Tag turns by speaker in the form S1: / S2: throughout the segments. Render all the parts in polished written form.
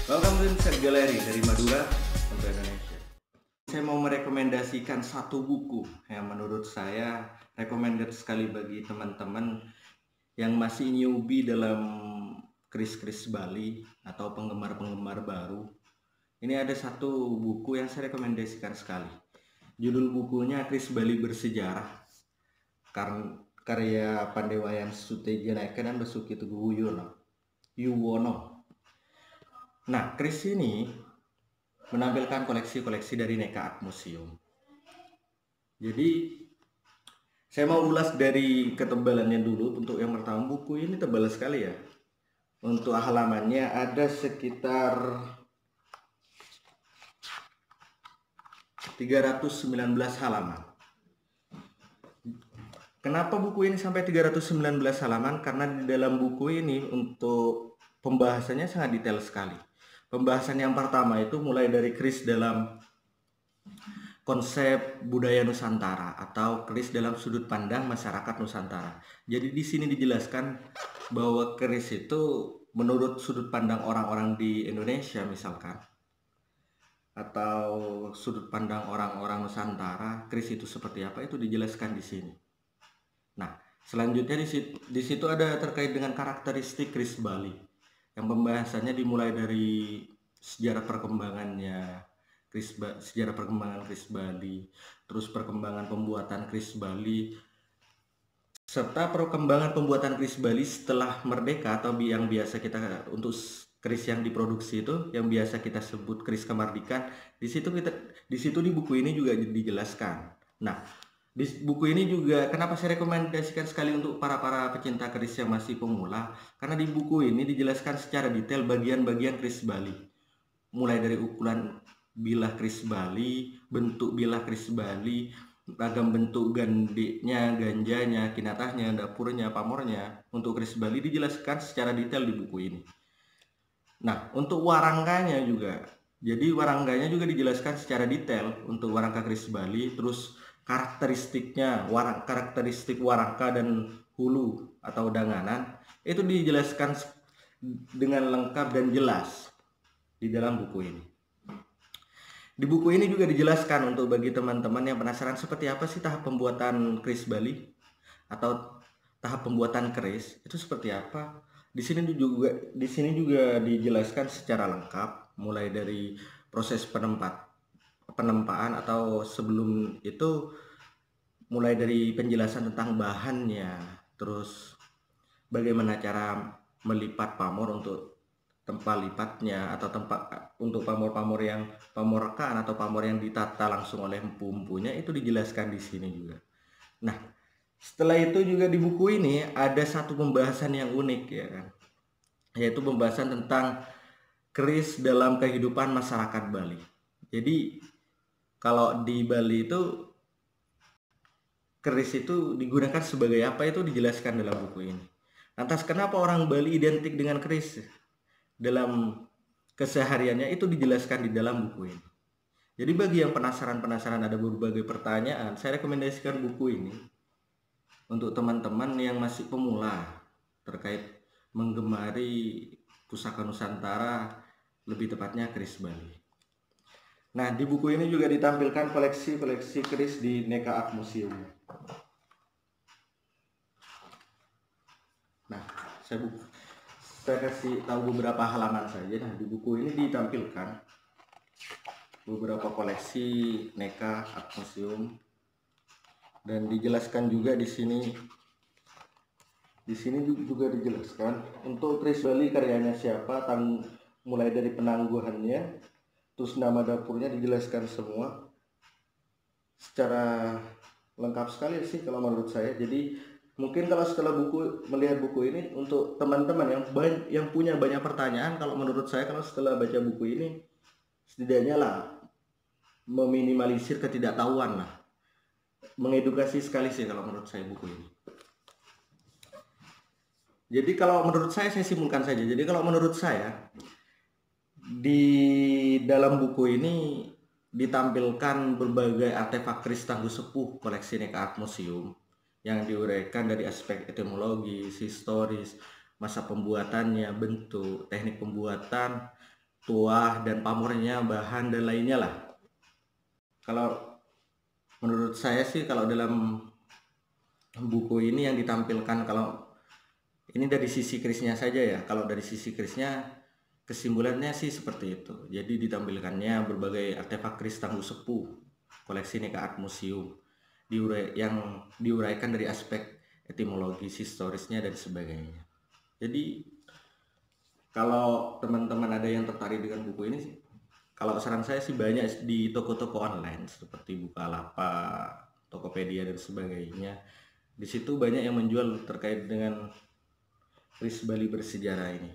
S1: Welcome to Insect Gallery dari Madura untuk Indonesia. Saya mau merekomendasikan satu buku yang menurut saya recommended sekali bagi teman-teman yang masih newbie dalam kris-kris Bali atau penggemar-penggemar baru. Ini ada satu buku yang saya rekomendasikan sekali. Judul bukunya Kris Bali Bersejarah, karya Pandewayan Sutejanaiken dan Basuki Teguh Yuwono. Nah, kris ini menampilkan koleksi-koleksi dari Neka Art Museum. Jadi, saya mau ulas dari ketebalannya dulu. Untuk yang pertama, buku ini tebal sekali ya. Untuk halamannya ada sekitar 319 halaman. Kenapa buku ini sampai 319 halaman? Karena di dalam buku ini untuk pembahasannya sangat detail sekali. Pembahasan yang pertama itu mulai dari kris dalam konsep budaya Nusantara atau kris dalam sudut pandang masyarakat Nusantara. Jadi di sini dijelaskan bahwa kris itu menurut sudut pandang orang-orang di Indonesia misalkan, atau sudut pandang orang-orang Nusantara, kris itu seperti apa itu dijelaskan di sini. Nah, selanjutnya di situ ada terkait dengan karakteristik kris Bali. Yang pembahasannya dimulai dari sejarah perkembangannya sejarah perkembangan kris Bali, terus perkembangan pembuatan kris Bali, serta perkembangan pembuatan kris Bali setelah merdeka atau yang biasa kita untuk kris yang diproduksi itu yang biasa kita sebut kris kemerdekaan. Di situ di buku ini juga dijelaskan. Nah, di buku ini juga kenapa saya rekomendasikan sekali untuk para pecinta keris yang masih pemula, karena di buku ini dijelaskan secara detail bagian-bagian keris Bali. Mulai dari ukuran bilah keris Bali, bentuk bilah keris Bali, ragam bentuk gandiknya, ganjanya, kinatahnya, dapurnya, pamornya. Untuk keris Bali dijelaskan secara detail di buku ini. Nah, untuk warangganya juga. Jadi warangganya juga dijelaskan secara detail untuk warangka keris Bali, terus karakteristiknya, karakteristik warangka dan hulu atau danganan itu dijelaskan dengan lengkap dan jelas di dalam buku ini. Di buku ini juga dijelaskan untuk bagi teman-teman yang penasaran seperti apa sih tahap pembuatan keris Bali atau tahap pembuatan keris itu seperti apa. Di sini juga dijelaskan secara lengkap mulai dari proses penempaan atau sebelum itu mulai dari penjelasan tentang bahannya, terus bagaimana cara melipat pamor untuk tempat lipatnya atau tempat untuk pamor-pamor yang pamorkan atau pamor yang ditata langsung oleh empu-empunya itu dijelaskan di sini juga. Nah, setelah itu juga di buku ini ada satu pembahasan yang unik ya kan, yaitu pembahasan tentang keris dalam kehidupan masyarakat Bali. Jadi kalau di Bali itu keris itu digunakan sebagai apa itu dijelaskan dalam buku ini. Lantas kenapa orang Bali identik dengan keris dalam kesehariannya itu dijelaskan di dalam buku ini. Jadi bagi yang penasaran ada berbagai pertanyaan, saya rekomendasikan buku ini untuk teman-teman yang masih pemula terkait menggemari pusaka Nusantara, lebih tepatnya keris Bali. Nah, di buku ini juga ditampilkan koleksi-koleksi keris di Neka Art Museum. Nah, saya kasih tahu beberapa halaman saja. Nah, di buku ini ditampilkan beberapa koleksi Neka Art Museum dan dijelaskan juga di sini. Di sini juga dijelaskan untuk keris Bali karyanya siapa, mulai dari penangguhannya, terus nama dapurnya dijelaskan semua secara lengkap sekali sih kalau menurut saya. Jadi mungkin kalau setelah melihat buku ini untuk teman-teman yang punya banyak pertanyaan, kalau menurut saya kalau setelah baca buku ini setidaknya lah meminimalisir ketidaktahuan lah, mengedukasi sekali sih kalau menurut saya buku ini. Jadi kalau menurut saya simpulkan saja. Jadi kalau menurut saya di dalam buku ini ditampilkan berbagai artefak keris tangguh sepuh koleksi Neka Art Museum yang diuraikan dari aspek etimologis, historis, masa pembuatannya, bentuk, teknik pembuatan, tuah dan pamornya, bahan dan lainnya lah. Kalau menurut saya sih, kalau dalam buku ini yang ditampilkan, kalau ini dari sisi kerisnya saja ya, kalau dari sisi kerisnya kesimpulannya sih seperti itu. Jadi ditampilkannya berbagai artefak keris tangguh sepuh, koleksi Nika Art Museum, yang diuraikan dari aspek etimologis, historisnya dan sebagainya. Jadi kalau teman-teman ada yang tertarik dengan buku ini, kalau saran saya sih banyak di toko-toko online seperti Bukalapak, Tokopedia dan sebagainya. Di situ banyak yang menjual terkait dengan keris Bali bersejarah ini.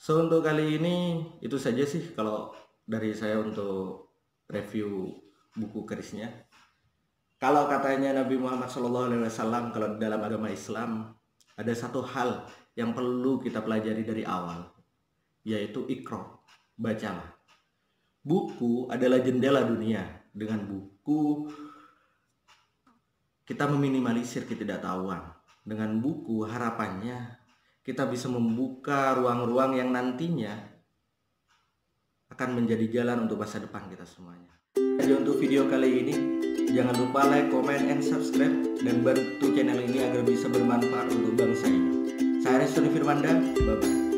S1: So untuk kali ini itu saja sih kalau dari saya untuk review buku kerisnya. Kalau katanya Nabi Muhammad SAW, kalau dalam agama Islam ada satu hal yang perlu kita pelajari dari awal, yaitu Iqra, bacalah. Buku adalah jendela dunia. Dengan buku kita meminimalisir ketidaktahuan. Dengan buku harapannya kita bisa membuka ruang-ruang yang nantinya akan menjadi jalan untuk masa depan kita semuanya. Jadi untuk video kali ini, jangan lupa like, comment, and subscribe, dan bantu channel ini agar bisa bermanfaat untuk bangsa ini. Saya Restoni Firmanda, bye-bye.